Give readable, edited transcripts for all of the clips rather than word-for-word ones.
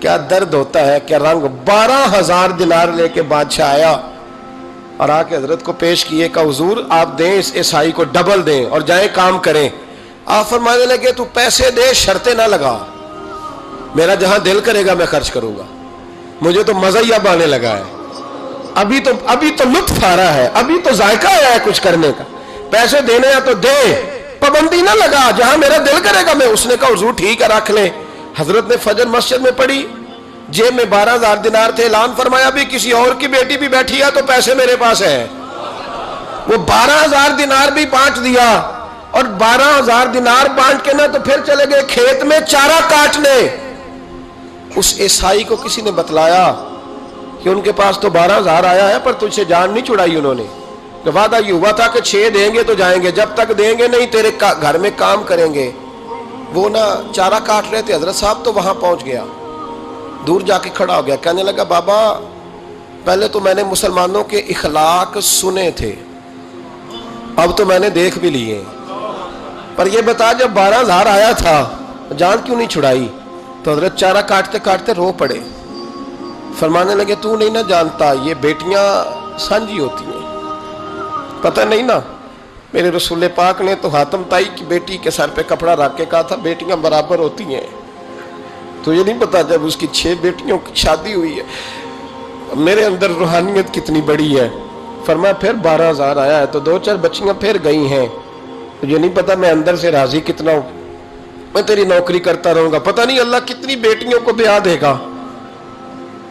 کیا درد ہوتا ہے، کیا رنگ۔ 12,000 دینار لے کے بادشاہ آیا اور آ کے حضرت کو پیش کیے کہ حضور آپ دیں اس عیسائی کو ڈبل دیں اور جائیں کام کریں۔ آپ فرمانے لگے تو پیسے دے، شرطیں نہ لگا، میرا جہاں دل کرے گا میں خرچ کروں گا، مجھے تو مزہ ہی اب آنے لگا ہے، ابھی تو لطف آ رہا ہے، ابھی تو ذائقہ آیا ہے کچھ کرنے کا، پیسے دینے ہیں تو دے، پابندی نہ لگا، جہاں میرا دل کرے گا میں۔ اس نے کہا حضور ٹھیک ہے رکھ لیں۔ حضرت نے فجر مسجد میں پڑھی، جیب میں 12,000 دینار تھے، اعلان فرمایا بھی کسی اور کی بیٹی بھی بیٹھی ہے تو پیسے میرے پاس ہے۔ وہ 12,000 دینار بھی بانٹ دیا، اور 12,000 دینار بانٹ کے نہ تو پھر چلے گئے کھیت میں چارہ کاٹنے۔ اس عیسائی کو کسی نے بتلایا کہ ان کے پاس تو 12,000 آیا ہے پر تجھ سے جان نہیں چھڑائی انہوں نے، کہ وعدہ یہ ہوا تھا کہ 6 دیں گے تو جائیں گے، جب تک دیں گے نہیں تیرے گھر میں کام کریں گے۔ وہ نہ چارہ کاٹ رہے تھے، حضرت صاحب تو وہاں پہنچ گیا، دور جا کے کھڑا ہو گیا، کہنے لگا بابا پہلے تو میں نے مسلمانوں کے اخلاق سنے تھے، اب تو میں نے دیکھ بھی لیے، پر یہ بتا جب 12,000 آیا تھا جان کیوں نہیں چھڑائی؟ تو حضرت چارہ کاٹتے کاٹتے رو پڑے، فرمانے لگے تو نہیں نہ جانتا یہ بیٹیاں سانجی ہوتی ہیں، پتہ نہیں نا، میرے رسول پاک نے تو حاتم تائی کی بیٹی کے سر پہ کپڑا رکھ کے کہا تھا بیٹیاں برابر ہوتی ہیں، تو یہ نہیں پتا جب اس کی 6 بیٹیوں کی شادی ہوئی ہے میرے اندر روحانیت کتنی بڑی ہے۔ فرمایا پھر 12,000 آیا ہے تو 2-4 بچیاں پھر گئی ہیں، تو یہ نہیں پتا میں اندر سے راضی کتنا ہوں، میں تیری نوکری کرتا رہوں گا، پتہ نہیں اللہ کتنی بیٹیوں کو بیاہ دے گا۔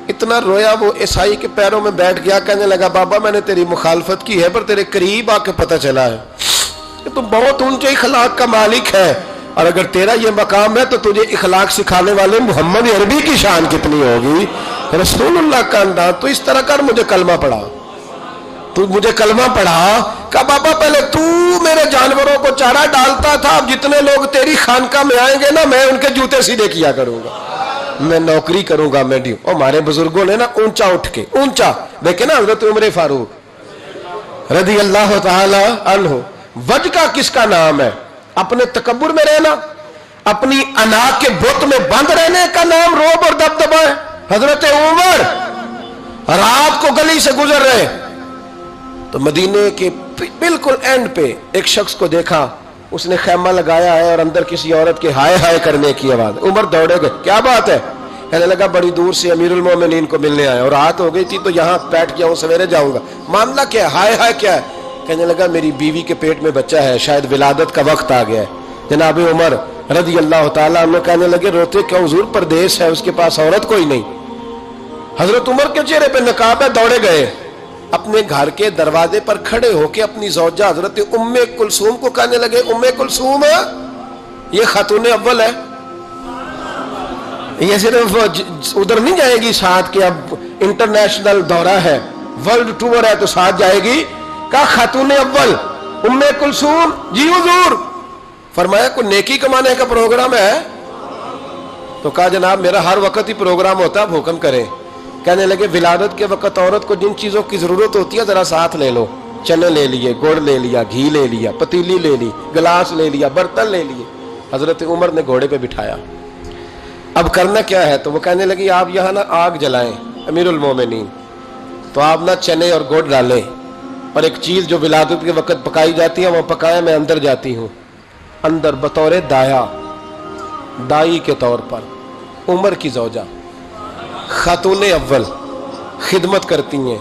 اتنا رویا، وہ عیسائی کے پیروں میں بیٹھ گیا، کہنے لگا بابا میں نے تیری مخالفت کی ہے پر تیرے قریب آ کے پتہ چلا ہے کہ تو بہت اونچے اخلاق کا مالک ہے، اور اگر تیرا یہ مقام ہے تو تجھے اخلاق سکھانے والے محمد عربی کی شان کتنی ہوگی، رسول اللہ کا انداز۔ تو اس طرح کر، مجھے کلمہ پڑھا، تو مجھے کلمہ پڑھا، کہا بابا پہلے تو میرے جانوروں کو چارہ ڈالتا تھا، اب جتنے لوگ تیری خانقاہ میں آئیں گے نا میں ان کے جوتے سیدھے کیا کروں گا، میں نوکری کروں گا، میں ڈیو۔ ہمارے بزرگوں نے نا اونچا اٹھ کے، اونچا دیکھیں نا حضرت عمر فاروق رضی اللہ تعالی عنہ، وجہ کس کا نام ہے؟ اپنے تکبر میں رہنا، اپنی انا کے بت میں بند رہنے کا نام روب اور دبدبا ہے۔ حضرت عمر رات کو گلی سے گزر رہے تو مدینے کے بالکل اینڈ پہ ایک شخص کو دیکھا، اس نے خیمہ لگایا ہے اور اندر کسی عورت کے ہائے ہائے کرنے کی آواز۔ عمر دوڑے گئے، کیا بات ہے؟ کہنے لگا بڑی دور سے امیر المومنین کو ملنے آیا اور رات ہو گئی تھی تو یہاں بیٹھ گیا ہوں، سویرے جاؤں گا، معاملہ کیا ہے؟ ہائے ہائے کیا ہے؟ کہنے لگا میری بیوی کے پیٹ میں بچہ ہے، شاید ولادت کا وقت آ گیا ہے۔ جناب عمر رضی اللہ تعالیٰ عنہ کہنے لگے روتے کیوں؟ حضور پردیس ہے، اس کے پاس عورت کوئی نہیں۔ حضرت عمر کے چہرے پہ نقاب ہے، دوڑے گئے، اپنے گھر کے دروازے پر کھڑے ہو کے اپنی زوجہ حضرت ام کلثوم کو کہنے لگے ام کلثوم یہ خاتون اول ہے، یہ صرف ادھر نہیں جائے گی ساتھ کہ اب انٹرنیشنل دورہ ہے، ورلڈ ٹور ہے تو ساتھ جائے گی۔ کہا خاتون اول ام کلثوم، جی حضور۔ فرمایا کوئی نیکی کمانے کا پروگرام ہے؟ تو کہا جناب میرا ہر وقت ہی پروگرام ہوتا ہے، آپ حکم کریں۔ کہنے لگے ولادت کے وقت عورت کو جن چیزوں کی ضرورت ہوتی ہے ذرا ساتھ لے لو، چنے لے لیے، گڑ لے لیا، گھی لے لیا، پتیلی لے لی، گلاس لے لیا، برتن لے لیے۔ حضرت عمر نے گھوڑے پہ بٹھایا، اب کرنا کیا ہے؟ تو وہ کہنے لگی آپ یہاں نہ آگ جلائیں امیر المومنین، تو آپ نہ چنے اور گڑ ڈالیں، اور ایک چیز جو ولادت کے وقت پکائی جاتی ہے وہ پکائیں، میں اندر جاتی ہوں۔ اندر بطور دایا، دائی کے طور پر عمر کی زوجہ خاتون اول خدمت کرتی ہیں۔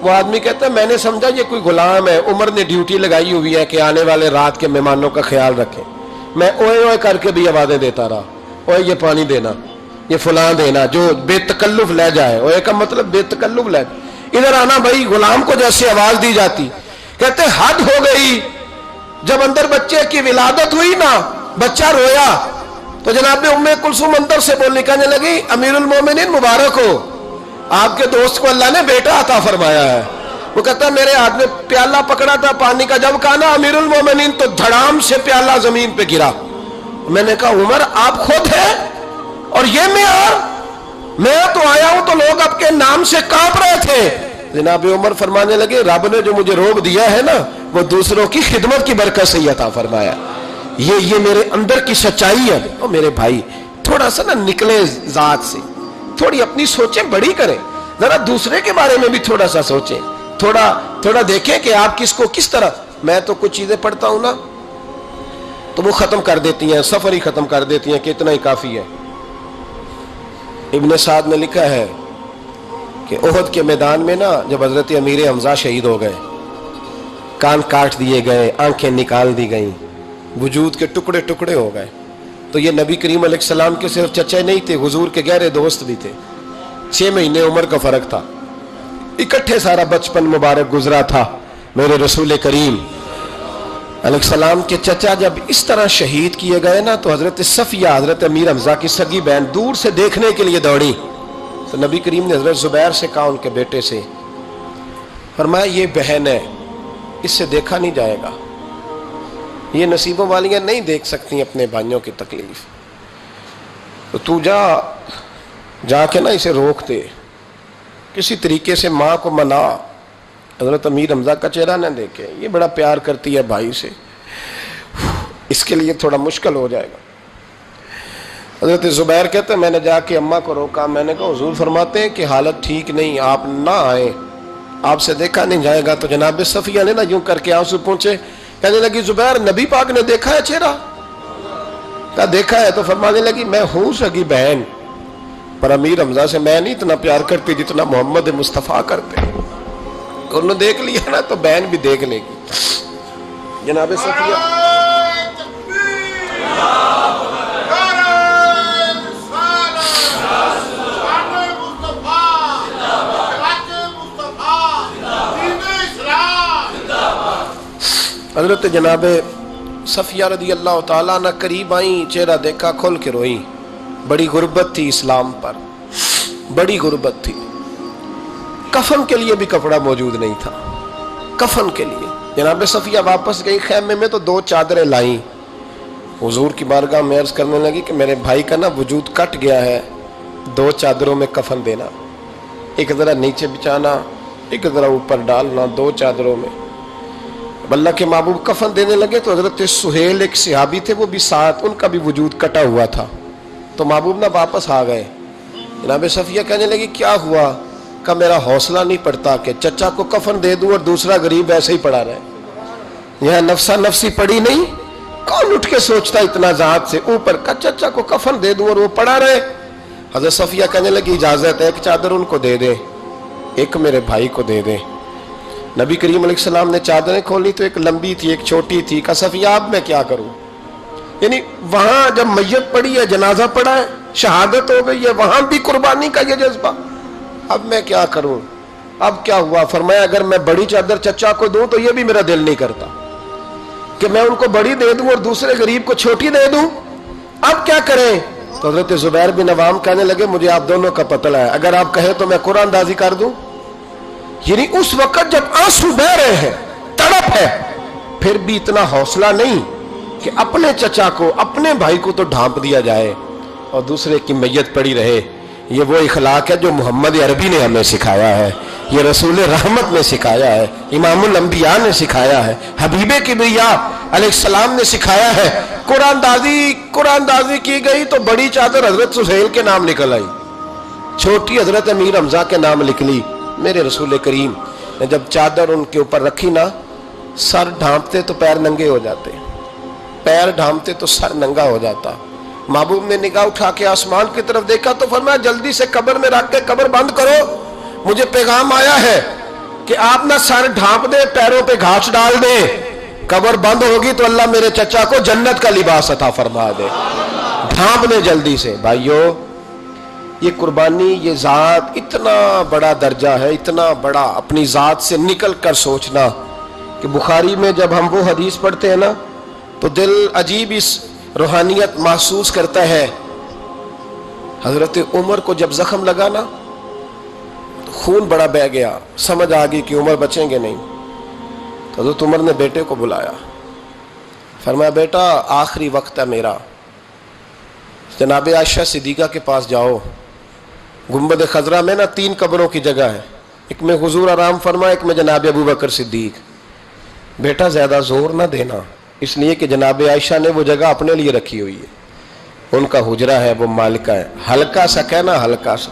وہ آدمی کہتا ہے میں نے سمجھا یہ کوئی غلام ہے، عمر نے ڈیوٹی لگائی ہوئی ہے کہ آنے والے رات کے مہمانوں کا خیال رکھیں۔ میں اوئے اوئے کر کے بھی آوازیں دیتا رہا، اوئے یہ پانی دینا، یہ فلاں دینا، جو بے تکلف لے جائے، اوئے کا مطلب بے تکلف لے جائے۔ ادھر آنا بھائی، غلام کو جیسے آواز دی جاتی، کہتے حد ہو گئی۔ جب اندر بچے کی ولادت ہوئی نا، بچہ رویا تو جناب ام کلثوم اندر سے بولنے کہنے لگی امیر المومنین مبارک ہو، آپ کے دوست کو اللہ نے بیٹا عطا فرمایا ہے۔ وہ کہتا ہے میرے ہاتھ میں پیالہ پکڑا تھا پانی کا، جب کہا نا امیر المومنین تو دھڑام سے پیالہ زمین پہ گرا۔ میں نے کہا عمر آپ خود ہیں اور یہ میں تو آیا ہوں تو لوگ آپ کے نام سے کانپ رہے تھے۔ جناب عمر فرمانے لگے رب نے جو مجھے روب دیا ہے نا وہ دوسروں کی خدمت کی برکت سے عطا فرمایا، یہ میرے اندر کی سچائی ہے۔ اور میرے بھائی تھوڑا سا نا نکلے ذات سے، تھوڑی اپنی سوچیں بڑی کریں، ذرا دوسرے کے بارے میں بھی تھوڑا سا سوچیں، تھوڑا دیکھیں کہ آپ کس کو کس طرح. میں تو کچھ چیزیں پڑھتا ہوں نا تو وہ ختم کر دیتی ہیں، سفر ہی ختم کر دیتی ہیں کہ اتنا ہی کافی ہے. ابن سعد نے لکھا ہے کہ احد کے میدان میں نا جب حضرت امیر حمزہ شہید ہو گئے، کان کاٹ دیے گئے، آنکھیں نکال دی گئیں، وجود کے ٹکڑے ٹکڑے ہو گئے، تو یہ نبی کریم علیہ السلام کے صرف چچے نہیں تھے، حضور کے گہرے دوست بھی تھے. 6 مہینے عمر کا فرق تھا، اکٹھے سارا بچپن مبارک گزرا تھا. میرے رسول کریم علیہ السلام کے چچا جب اس طرح شہید کیے گئے نا تو حضرت صفیہ، حضرت امیر حمزہ کی سگی بہن، دور سے دیکھنے کے لیے دوڑی. تو نبی کریم نے حضرت زبیر سے کہا، ان کے بیٹے سے، فرمایا یہ بہن ہے، اس سے دیکھا نہیں جائے گا، یہ نصیبوں والیاں نہیں دیکھ سکتی اپنے بھائیوں کی تکلیف، تو جا کے نا اسے روک دے، کسی طریقے سے ماں کو منا. حضرت امیر حمزہ کا چہرہ نہ دیکھے، یہ بڑا پیار کرتی ہے بھائی سے، اس کے لیے تھوڑا مشکل ہو جائے گا. حضرت زبیر کہتے ہیں میں نے جا کے اماں کو روکا، میں نے کہا حضور فرماتے ہیں کہ حالت ٹھیک نہیں، آپ نہ آئیں، آپ سے دیکھا نہیں جائے گا. تو جناب صفیہ نے نا یوں کر کے آنسو پہنچے، کہنے لگی زبیر نبی پاک نے دیکھا ہے چہرہ؟ کہا دیکھا ہے. تو فرمانے لگی میں ہوں سگی بہن، پر امیر حمزہ سے میں نہیں اتنا پیار کرتی جتنا محمد مصطفیٰ کرتے. انہوں نے دیکھ لیا نا تو بہن بھی دیکھ لے گی. جناب صفیہ حضرت جناب صفیہ رضی اللہ تعالیٰ عنہ قریب آئیں، چہرہ دیکھا، کھول کے روئیں. بڑی غربت تھی اسلام پر، بڑی غربت تھی. کفن کے لیے بھی کپڑا موجود نہیں تھا، کفن کے لیے. جناب صفیہ واپس گئی خیمے میں تو 2 چادریں لائیں، حضور کی بارگاہ میں عرض کرنے لگی کہ میرے بھائی کا نا وجود کٹ گیا ہے، 2 چادروں میں کفن دینا، ایک ذرا نیچے بچانا، ایک ذرا اوپر ڈالنا، 2 چادروں میں. اللہ کے محبوب کفن دینے لگے تو حضرت سہیل ایک صحابی تھے، وہ بھی ساتھ، ان کا بھی وجود کٹا ہوا تھا. تو محبوب نہ واپس آ گئے. جناب صفیہ کہنے لگی کیا ہوا؟ کہ میرا حوصلہ نہیں پڑتا کہ چچا کو کفن دے دوں اور دوسرا غریب ایسے ہی پڑا رہے. یہاں نفسا نفسی پڑی نہیں، کون اٹھ کے سوچتا اتنا ذات سے اوپر کا چچا کو کفن دے دوں اور وہ پڑا رہے. حضرت صفیہ کہنے لگی اجازت ہے، ایک چادر ان کو دے دے، ایک میرے بھائی کو دے دے. نبی کریم علیہ السلام نے چادریں کھولی تو ایک لمبی تھی ایک چھوٹی تھی. کہا صفیہ اب میں کیا کروں؟ یعنی وہاں جب میت پڑی ہے، جنازہ پڑا ہے، شہادت ہو گئی ہے، وہاں بھی قربانی کا یہ جذبہ، اب میں کیا کروں؟ اب کیا ہوا؟ فرمایا اگر میں بڑی چادر چچا کو دوں تو یہ بھی میرا دل نہیں کرتا کہ میں ان کو بڑی دے دوں اور دوسرے غریب کو چھوٹی دے دوں، اب کیا کریں؟ تو حضرت زبیر بن عوام کہنے لگے مجھے آپ دونوں کا پتہ ہے، اگر آپ کہیں تو میں قرآن اندازی کر دوں. یعنی اس وقت جب آنسو بہ رہے ہیں، تڑپ ہے، پھر بھی اتنا حوصلہ نہیں کہ اپنے چچا کو، اپنے بھائی کو تو ڈھانپ دیا جائے اور دوسرے کی میت پڑی رہے. یہ وہ اخلاق ہے جو محمد عربی نے ہمیں سکھایا ہے، یہ رسول رحمت نے سکھایا ہے، امام الانبیاء نے سکھایا ہے، حبیب کبریا علیہ السلام نے سکھایا ہے. قرآن دازی کی گئی تو بڑی چادر حضرت سہیل کے نام نکل آئی، چھوٹی حضرت امیر حمزہ کے نام نکلی. میرے رسول کریم نے جب چادر ان کے اوپر رکھی نا، سر ڈھانپتے تو پیر ننگے ہو جاتے، پیر ڈھانپتے تو سر ننگا ہو جاتا. محبوب نے نگاہ اٹھا کے آسمان کی طرف دیکھا تو فرمایا جلدی سے قبر میں رکھ کے قبر بند کرو، مجھے پیغام آیا ہے کہ آپ نہ سر ڈھانپ دے، پیروں پہ گھاس ڈال دے، قبر بند ہوگی تو اللہ میرے چچا کو جنت کا لباس عطا فرما دے. ڈھانپ دے جلدی سے. بھائیو یہ قربانی، یہ ذات اتنا بڑا درجہ ہے، اتنا بڑا، اپنی ذات سے نکل کر سوچنا کہ بخاری میں جب ہم وہ حدیث پڑھتے ہیں نا تو دل عجیب اس روحانیت محسوس کرتا ہے. حضرت عمر کو جب زخم لگا نا تو خون بڑا بہہ گیا، سمجھ آ گئی کہ عمر بچیں گے نہیں. تو حضرت عمر نے بیٹے کو بلایا، فرمایا بیٹا آخری وقت ہے میرا، جناب عائشہ صدیقہ کے پاس جاؤ. گنبد خضرا میں نا 3 قبروں کی جگہ ہے، ایک میں حضور آرام فرما، ایک میں جناب ابو بکر صدیق. بیٹا زیادہ زور نہ دینا، اس لیے کہ جناب عائشہ نے وہ جگہ اپنے لیے رکھی ہوئی ہے، ان کا حجرہ ہے، وہ مالکہ ہے. ہلکا سا کہنا، ہلکا سا.